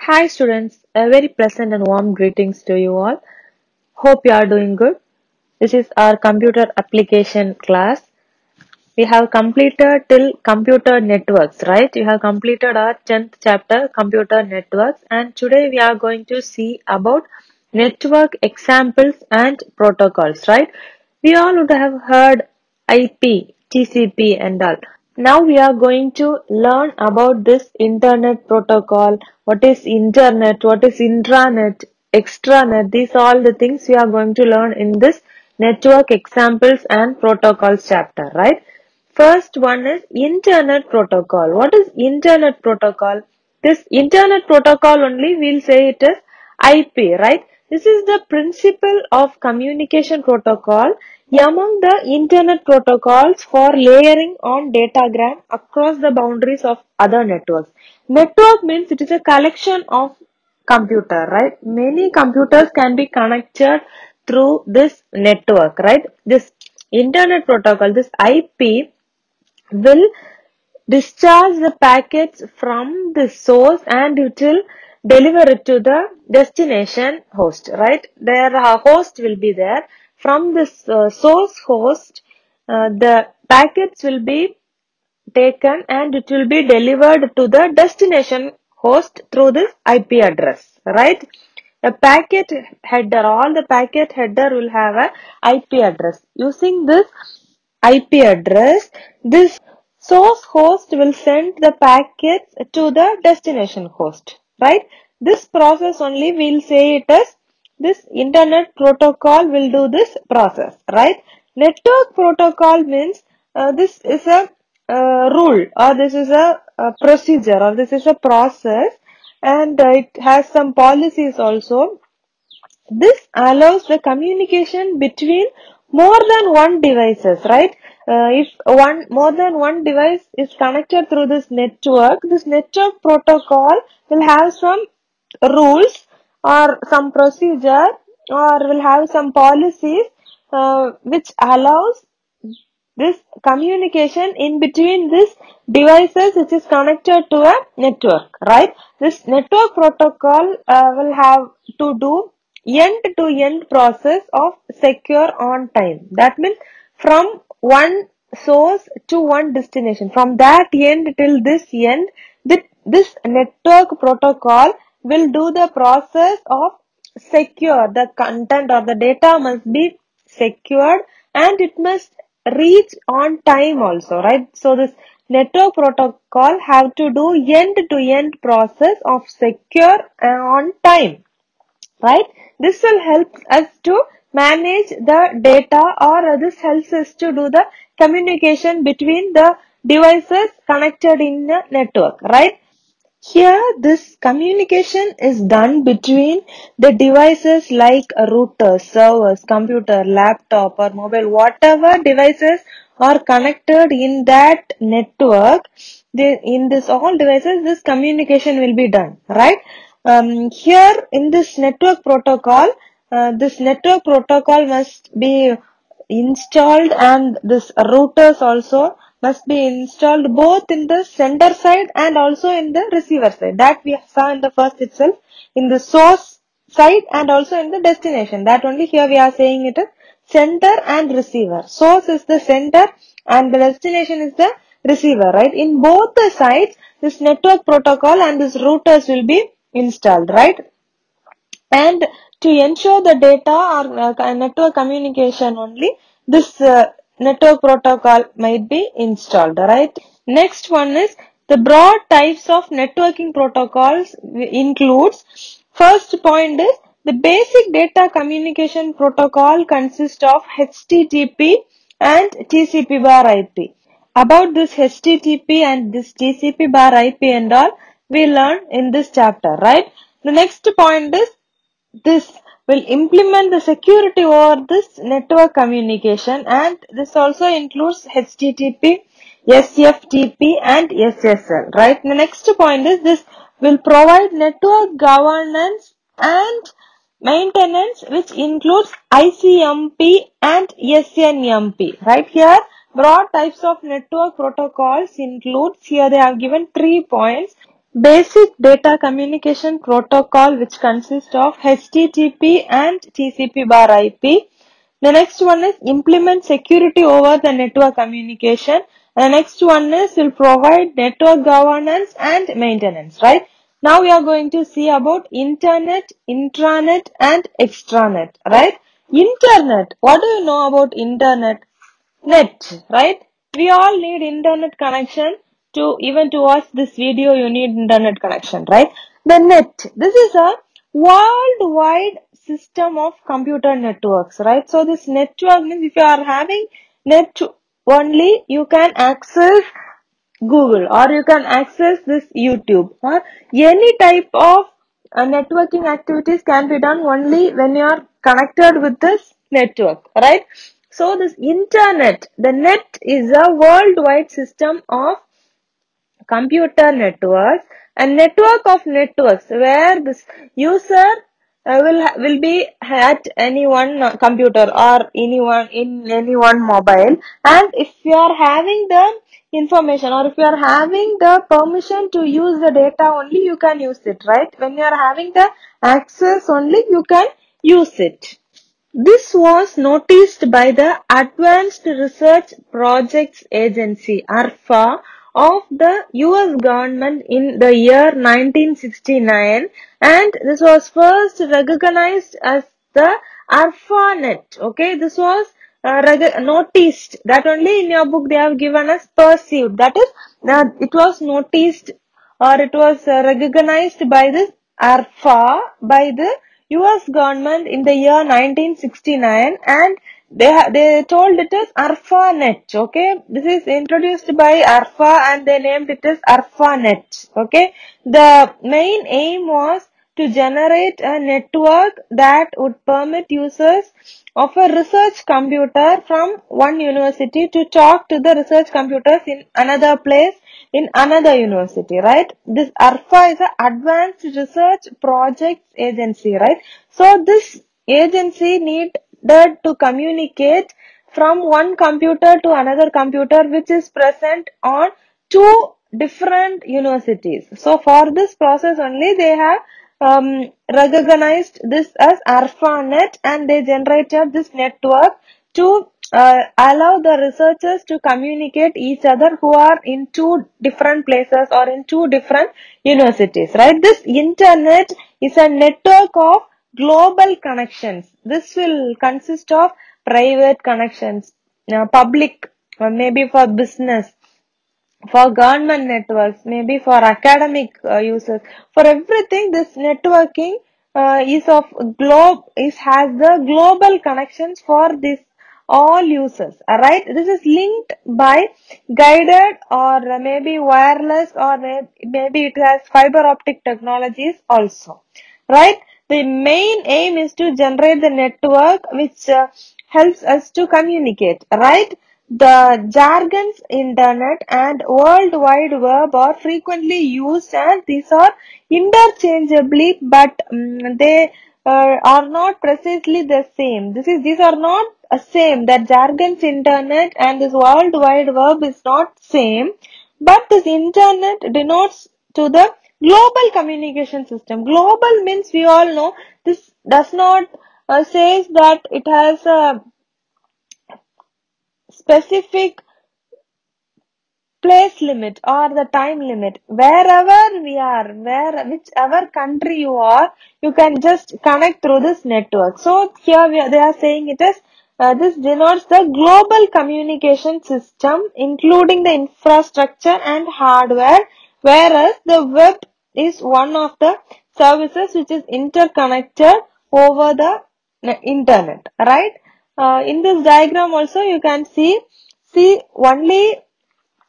Hi students, a very pleasant and warm greetings to you all. Hope you are doing good. This is our computer application class. We have completed till computer networks, right? We have completed our 10th chapter, computer networks, and today we are going to see about network examples and protocols, right? We all would have heard IP, TCP and all. Now we are going to learn about this internet protocol. What is internet? What is intranet? Extranet? These are all the things we are going to learn in this network examples and protocols chapter, right? First one is internet protocol. What is internet protocol? This internet protocol only we'll say it is IP, right? This is the principle of communication protocol among the internet protocols for layering on datagram across the boundaries of other networks. Network means it is a collection of computer, right? Many computers can be connected through this network, right? This internet protocol, this IP will discharge the packets from the source and it will deliver it to the destination host, right? There a host will be there. From this source host, the packets will be taken and it will be delivered to the destination host through this IP address, right? The packet header, all the packet header will have a IP address. Using this IP address, this source host will send the packets to the destination host, right? This process only we'll say it as this internet protocol will do this process, right? Network protocol means this is a rule or this is a procedure or this is a process and it has some policies also. This allows the communication between more than one devices, right? If more than one device is connected through this network protocol will have some rules or some procedure or will have some policies which allows this communication in between these devices which is connected to a network, right? This network protocol will have to do end-to-end process of secure on time. That means from one source to one destination. From that end till this end, this network protocol will do the process of secure. The content or the data must be secured and it must reach on time also, right? So this network protocol have to do end-to-end process of secure on time, right? This will help us to manage the data or this helps us to do the communication between the devices connected in the network, right? Here, this communication is done between the devices like routers, servers, computer, laptop or mobile, whatever devices are connected in that network. In this all devices, this communication will be done, right? Here in this network protocol must be installed and this routers also must be installed both in the sender side and also in the receiver side. That we saw in the first itself, in the source side and also in the destination. That only here we are saying it is sender and receiver. Source is the sender and the destination is the receiver, right? In both the sides, this network protocol and this routers will be installed, right? And to ensure the data or network communication only, this network protocol might be installed, right? Next one is the broad types of networking protocols includes. First point is the basic data communication protocol consists of HTTP and TCP bar IP. About this HTTP and this TCP bar IP and all we learn in this chapter, right? The next point is this will implement the security over this network communication and this also includes HTTP, SFTP and SSL, right? The next point is this will provide network governance and maintenance which includes ICMP and SNMP, right? Here broad types of network protocols includes, here they have given 3 points. basic data communication protocol which consists of HTTP and TCP bar IP. The next one is implement security over the network communication. The next one is will provide network governance and maintenance, right? Now we are going to see about internet, intranet and extranet, right? Internet. What do you know about internet? Net, right? We all need internet connection to even to watch this video. You need internet connection, right? The net. This is a worldwide system of computer networks, right? So this network means if you are having net only, you can access Google or you can access this YouTube or any type of networking activities can be done only when you are connected with this network, right? So this internet, the net is a worldwide system of computer networks, a network of networks where this user will be at any one computer or anyone in any one mobile, and if you are having the information or if you are having the permission to use the data only, you can use it, right? When you are having the access only, you can use it. This was noticed by the Advanced Research Projects Agency (ARPA) of the US government in the year 1969, and this was first recognized as the ARPANET. Okay, this was noticed. That only in your book they have given us perceived. That is, it was noticed or it was recognized by this ARPA by the US government in the year 1969, and they told it as ARPANET. Okay, this is introduced by ARPA and they named it as ARPANET. Okay, the main aim was to generate a network that would permit users of a research computer from one university to talk to the research computers in another place in another university, right? This ARPA is an Advanced Research Projects Agency, right? So this agency needed to communicate from one computer to another computer which is present on two different universities. So for this process only they have recognized this as ARPANET, and they generated this network to allow the researchers to communicate each other who are in two different places or in two different universities, right? This internet is a network of global connections. This will consist of private connections, public, maybe for business, for government networks, maybe for academic users. For everything, this networking has the global connections for this all users. Alright, this is linked by guided or maybe wireless or maybe it has fiber optic technologies also. Right? The main aim is to generate the network which helps us to communicate. Right? The jargons internet and world wide web are frequently used, and these are interchangeably, but they are not precisely the same. These are not same. That jargons internet and this world wide web is not same, but this internet denotes to the global communication system. Global means we all know this does not says that it has a specific place limit or the time limit. Wherever we are, whichever country you are, you can just connect through this network. So here they are saying it is this denotes the global communication system including the infrastructure and hardware, whereas the web is one of the services which is interconnected over the internet, right? In this diagram also you can see only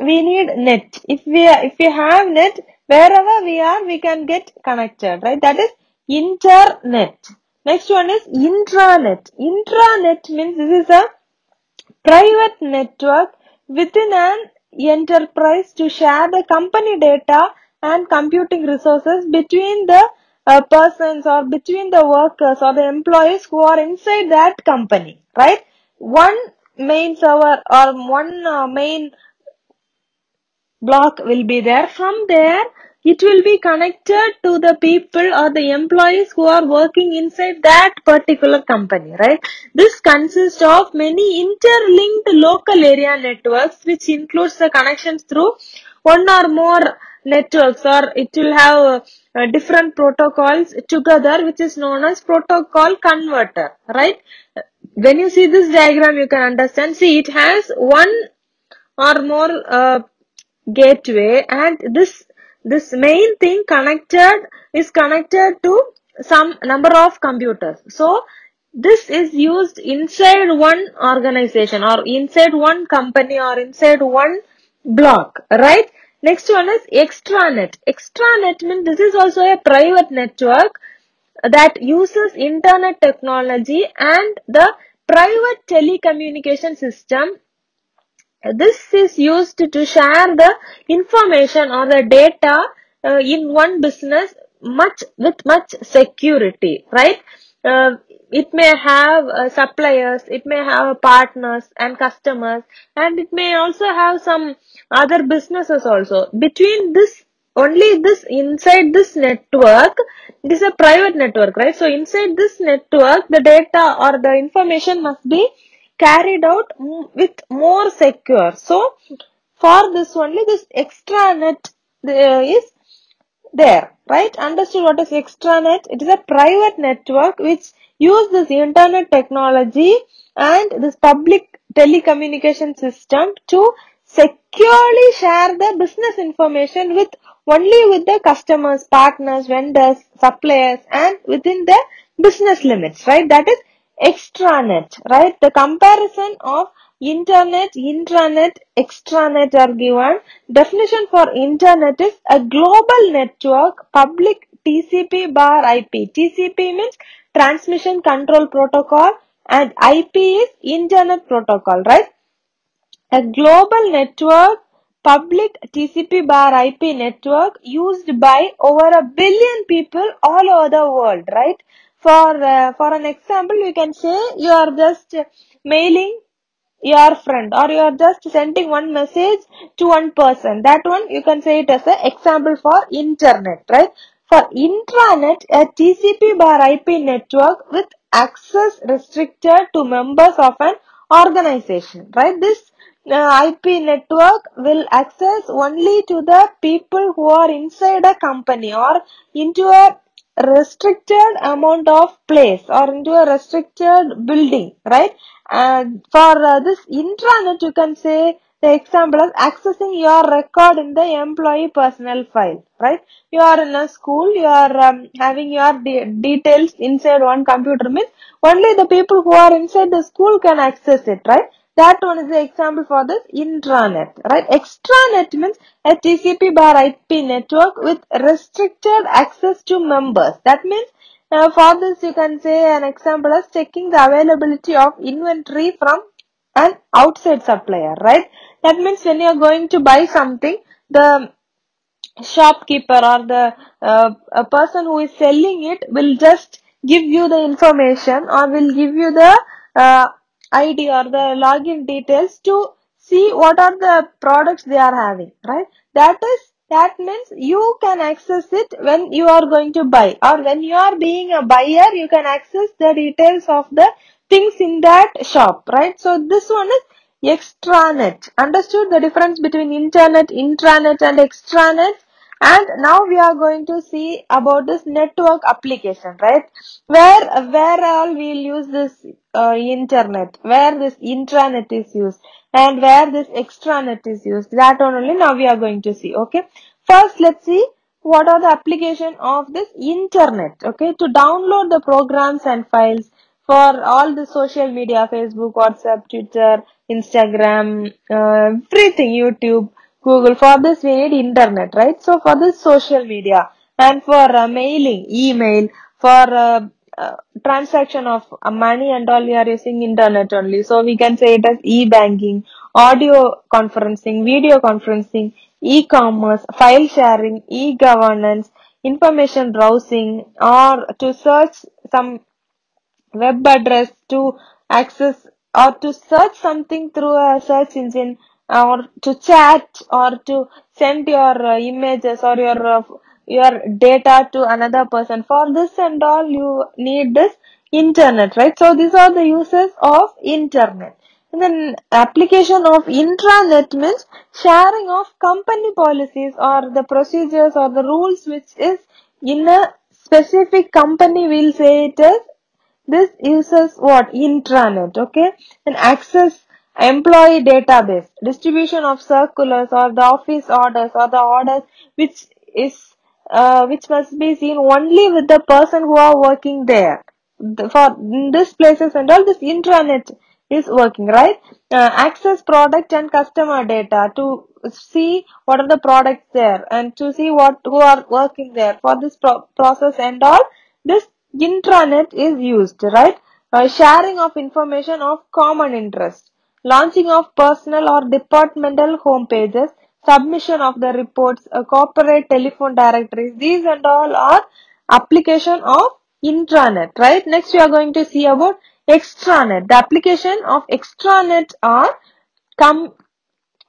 we need net. If we have net, wherever we are, we can get connected, right? That is internet. Next one is intranet. Intranet means this is a private network within an enterprise to share the company data and computing resources between the persons or between the workers or the employees who are inside that company, right? One main server or one main block will be there. From there, it will be connected to the people or the employees who are working inside that particular company, right? This consists of many interlinked local area networks, which includes the connections through one or more networks, or it will have different protocols together, which is known as protocol converter, right? When you see this diagram, you can understand. See, it has one or more gateway, and this main thing is connected to some number of computers. So this is used inside one organization or inside one company or inside one block, right? Next one is extranet. Extranet means this is also a private network that uses internet technology and the private telecommunication system. This is used to share the information or the data in one business with much security, right? It may have suppliers, it may have partners and customers, and it may also have some other businesses also. Between this, only this, inside this network, it is a private network, right? So inside this network, the data or the information must be carried out with more secure. So for this only, this extranet is there, right? Understood what is extranet? It is a private network which use this internet technology and this public telecommunication system to securely share the business information only with the customers, partners, vendors, suppliers, and within the business limits, right? That is extranet, right? The comparison of internet, intranet, extranet are given. Definition for internet is a global network, public TCP bar IP. TCP means transmission control protocol and IP is internet protocol, right? A global network, public TCP bar IP network used by over 1 billion people all over the world, right? For an example, you can say you are just mailing your friend, or you are just sending one message to one person. That one you can say it as an example for internet, right? For intranet, a TCP bar IP network with access restricted to members of an organization, right? This IP network will access only to the people who are inside a company or into a restricted amount of place or into a restricted building, right? And for this intranet, you can say the example is accessing your record in the employee personnel file, right? You are in a school, you are having your details inside one computer, means only the people who are inside the school can access it, right? That one is the example for this intranet, right? Extranet means a TCP bar IP network with restricted access to members. That means for this you can say an example as checking the availability of inventory from an outside supplier, right? That means when you are going to buy something, the shopkeeper or the a person who is selling it will just give you the information or will give you the ID or the login details to see what are the products they are having, right? That means you can access it when you are going to buy, or when you are being a buyer, you can access the details of the things in that shop, right? So this one is extranet. Understood the difference between internet, intranet and extranet? And now we are going to see about this network application, right? Where all we'll use this internet, where this intranet is used, and where this extranet is used. That one only now we are going to see. Okay. First, let's see what are the application of this internet. Okay, to download the programs and files for all the social media, Facebook, WhatsApp, Twitter, Instagram, everything, YouTube, Google. For this we need internet, right? So for this social media, and for mailing, email, for transaction of money and all, we are using internet only. So we can say it as e-banking, audio conferencing, video conferencing, e-commerce, file sharing, e-governance, information browsing, or to search some web address to access or to search something through a search engine, or to chat or to send your images or your data to another person. For this and all, you need this internet, right? So these are the uses of internet. And then application of intranet means sharing of company policies or the procedures or the rules which is in a specific company. We'll say it as this uses what? Intranet, okay? And access employee database, distribution of circulars or the office orders or the orders which is which must be seen only with the person who are working there. For this places and all, this intranet is working, right? Access product and customer data to see what are the products there and to see what who are working there for this process and all. This intranet is used, right? Sharing of information of common interest, launching of personal or departmental home pages, submission of the reports, corporate telephone directories. These and all are application of intranet, right? Next we are going to see about extranet. The application of extranet are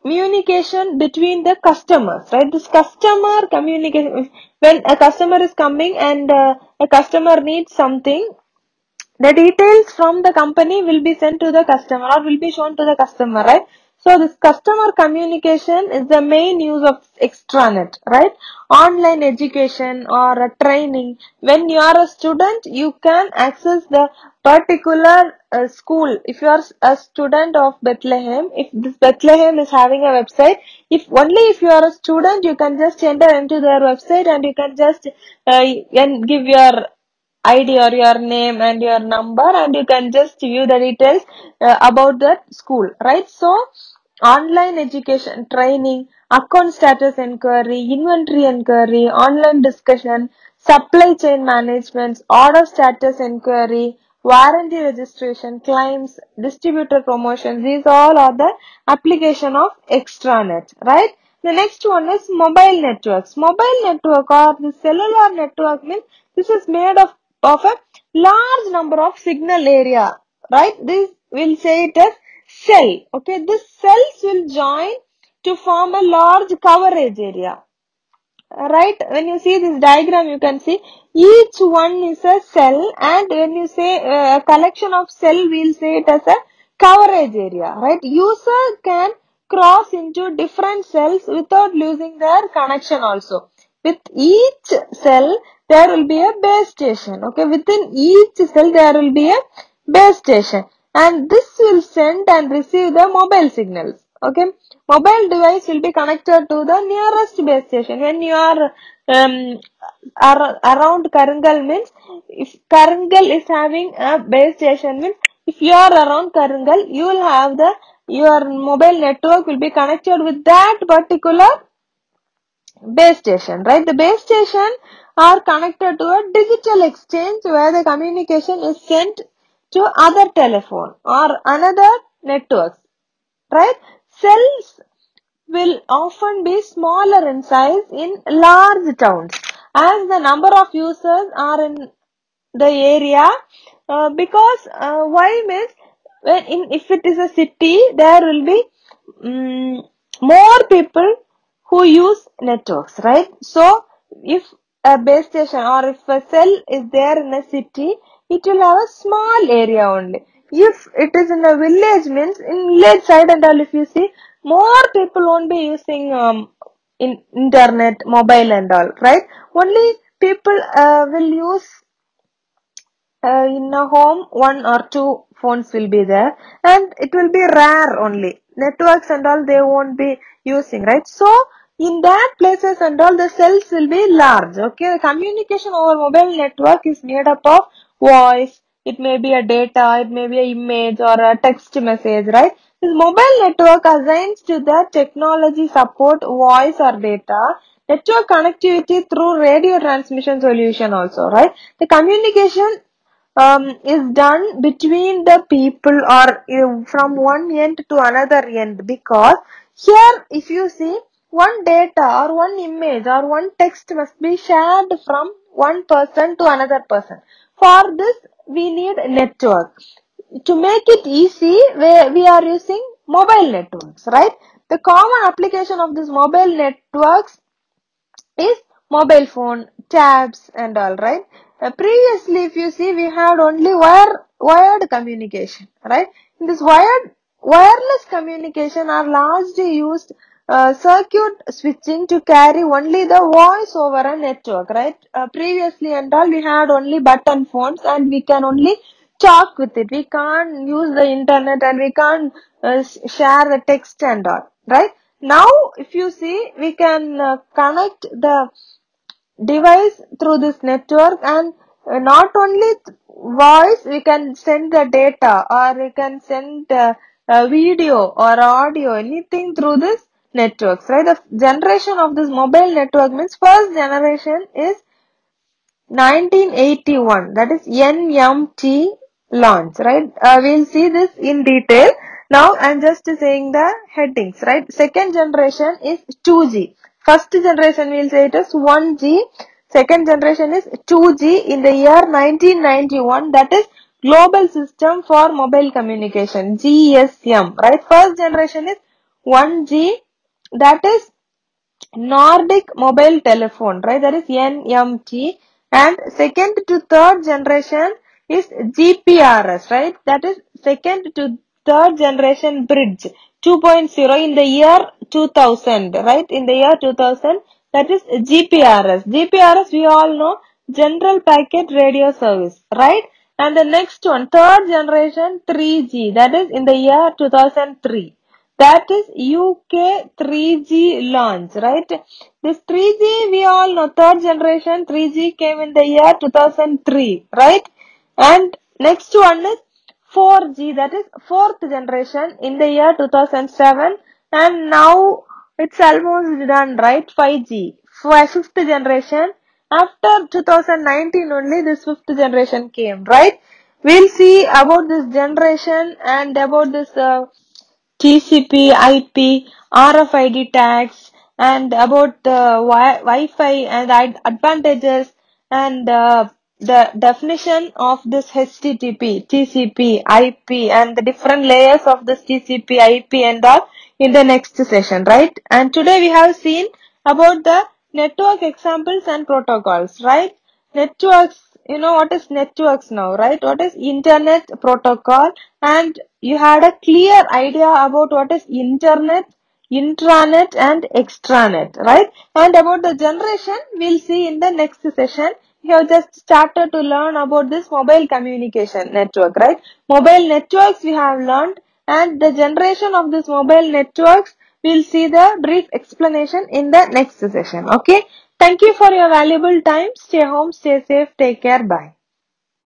communication between the customers, right? This customer communication, when a customer is coming and a customer needs something, the details from the company will be sent to the customer or will be shown to the customer, right? So this customer communication is the main use of extranet, right? Online education or a training. When you are a student, you can access the particular school. If you are a student of Bethlehem, if this Bethlehem is having a website, if you are a student, you can just enter into their website and you can just and give your ID or your name and your number and you can just view the details about that school, right? So online education, training, account status inquiry, inventory inquiry, online discussion, supply chain management, order status inquiry, warranty registration, claims, distributor promotions. These all are the application of extranet, right? The next one is mobile networks. Mobile network or the cellular network means this is made of a large number of signal area, right? This will say it as cell. Okay, this cells will join to form a large coverage area. Right, when you see this diagram, you can see each one is a cell, and when you say a collection of cell, we'll say it as a coverage area, right? User can cross into different cells without losing their connection also. With each cell, there will be a base station, okay? Within each cell, there will be a base station, and this will send and receive the mobile signals, okay? Mobile device will be connected to the nearest base station. When you are around Karangal means, if Karangal is having a base station means, if you are around Karangal, you will have your mobile network will be connected with that particular base station, right? The base station are connected to a digital exchange where the communication is sent to other telephone or another networks, right? Cells will often be smaller in size in large towns as the number of users are in the area, because why means if it is a city, there will be more people who use networks, right? So if a base station or if a cell is there in a city, it will have a small area only. If it is in a village means, in village side and all, if you see, more people won't be using internet, mobile and all, right? Only people will use in a home, one or two phones will be there, and it will be rare only. Networks and all they won't be using, right? So in that places and all, the cells will be large. Okay, the communication over mobile network is made up of voice, it may be a data, it may be an image or a text message, right? This mobile network assigns to the technology support voice or data, network connectivity through radio transmission solution also, right? The communication is done between the people or from one end to another end, because here if you see, one data or one image or one text must be shared from one person to another person. For this we need network. To make it easy, we are using mobile networks, right? The common application of this mobile networks is mobile phone, tabs and all, right? Previously, if you see, we had only wired communication, right? In this wireless communication are largely used circuit switching to carry only the voice over a network, right? Previously and all, we had only button phones and we can only talk with it. We can't use the internet and we can't share the text and all, right? Now, if you see, we can connect the device through this network, and not only voice, we can send the data or we can send video or audio, anything through this networks, right? The generation of this mobile network means first generation is 1981, that is NMT launch, right? We'll see this in detail. Now I'm just saying the headings, right? Second generation is 2G. First generation we'll say it is 1G. Second generation is 2G in the year 1991, that is Global System for Mobile Communication, GSM, right? First generation is 1G, that is Nordic Mobile Telephone, right? That is NMT. And second to third generation is GPRS, right? That is second to third generation bridge 2.0 in the year 2000, right? In the year 2000, that is GPRS. GPRS we all know, General Packet Radio Service, right? And the next one, third generation 3G, that is in the year 2003. That is UK 3G launch, right? This 3G we all know, third generation 3G came in the year 2003, right? And next one is 4G, that is fourth generation in the year 2007, and now it's almost done, right? 5G, fifth generation. After 2019 only this fifth generation came, right? We'll see about this generation and about this TCP, IP, RFID tags, and about the Wi-Fi and advantages, and the definition of this HTTP, TCP, IP, and the different layers of this TCP, IP and all in the next session, right? And today we have seen about the network examples and protocols, right? Networks, you know what is networks now, right? What is internet protocol, and you had a clear idea about what is internet, intranet and extranet, right? And about the generation, we'll see in the next session. We have just started to learn about this mobile communication network, right? Mobile networks we have learned, and the generation of this mobile networks, we'll see the brief explanation in the next session, okay? Thank you for your valuable time. Stay home, stay safe, take care, bye.